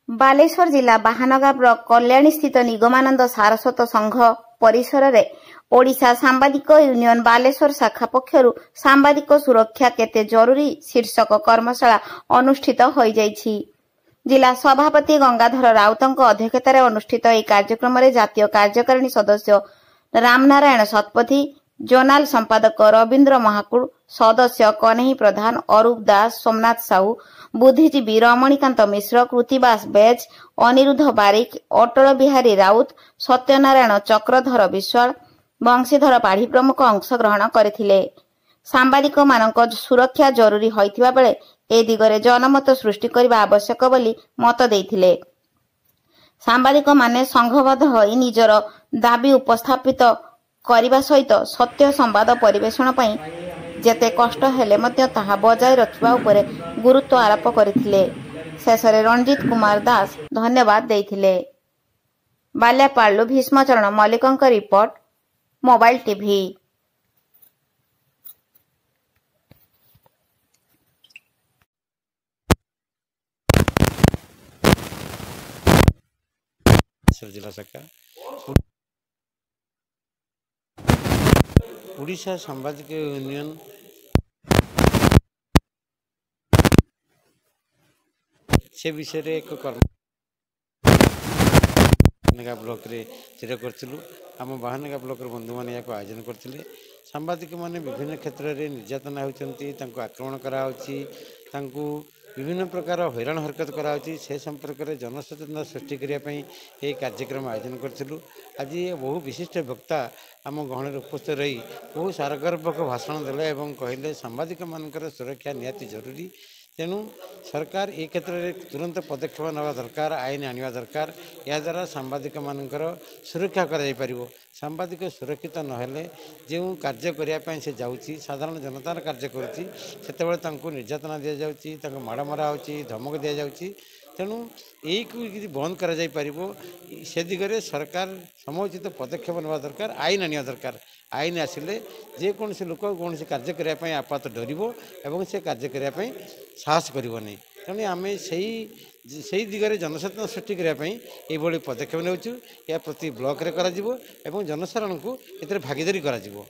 बालेश्वर जिला बाहानगार कल्याणी स्थित निगमानंद सारस्वत संघ परिसर रे ओडिशा सांबादिक यूनियन बालेश्वर शाखा पक्षरु सांबादिक सुरक्षा केते जरूरी शीर्षक कर्मशाला अनुष्ठित होई जायछि। जिला सभापति गंगाधर राउतଙ୍କ अध्यक्षतार अनुष्ठित ଏହି କାର୍ଯ୍ୟକ୍ରମରେ ଜାତୀୟ କାର୍ଯ୍ୟକାରିଣୀ ସଦସ୍ୟ रामनारायण शतपथी, जोनाल संपादक रवीन्द्र महाकुड़, सदस्य कन्हई प्रधान, अरूप दास, सोमनाथ साहू, बुद्धिजीवी रमणीकांत मिश्र, कृतिबास बेज, अनिरुद्ध बारिक, अटल बिहारी राउत, सत्यनारायण चक्रधर विश्वाल, बंशीधर पाढ़ी प्रमुख अंशग्रहण करथिले। सांबादिक मानक सुरक्षा जरूरी होइथिबा बेले ए दिगरे जनमत सृष्टि करबा आवश्यक बोली मत देइथिले। सांबादिक माने संघबद्ध होई निजर दाबी उपस्थापित करने सहित सत्य संवाद परिवेषण पई जेते कष्ट हेले मध्य ताहा बजाय रखिबा उपरे गुरुत्व आरोप करथिले। शेषरे रणजित कुमार दास धन्यवाद देइथिले। बाल्यापाड़ू भीष्मचरण मल्लिकଙ୍କ रिपोर्ट, मोबाइल टीवी। जिला शाखा ओडिशा सांबादिक यूनियन से विषय एक कर्म बाहानगा ब्लॉक रे स्थिर करूँ। आम बाहानगा ब्लॉक बंधु मैंने या आयोजन करते। सांबादिक मैंने विभिन्न क्षेत्र में निर्यातना होती, आक्रमण कराऊँगी, विभिन्न प्रकार हैरान हरकत कराऊँगी, से संपर्क में जनसचेतना सृष्टि करने ये कार्यक्रम आयोजन करूँ। आज बहु विशिष्ट वक्ता आम गहन उपस्थित रही बहु सारगर्भक भाषण देले और कहले सांबादिक मानकर सुरक्षा निहाती जरूरी। तेणु सरकार ए क्षेत्र में तुरंत पदक्षेप नवा दरकार, आईन आनिबा दरकार। या द्वारा सांबादिक मानकर सुरक्षा कर सांबादिक सुरक्षित नहेले जो कार्य करने से जाऊँगी साधारण जनतार कार्य करुँची से निर्यातना दि जाऊँगी, माड़ मरा हो धमक दि जाऊँगी। तेणु यही बंद कर से दिगरे सरकार समुचित पदक्षेप नेवा दरकार, आईन आनिबा दरकार। आईन आसिले जेकोसी लोक कौन कार्य करने आपात डर और से कार्य करने साहस करनी। तेणु आम से दिगरे जनसचेतना सृष्टि करने ये पदक्षेप नेउछु। या प्रति ब्लॉक रे करा जिवो एवं जनसाधारण को एतरे भागीदारी करा जिवो।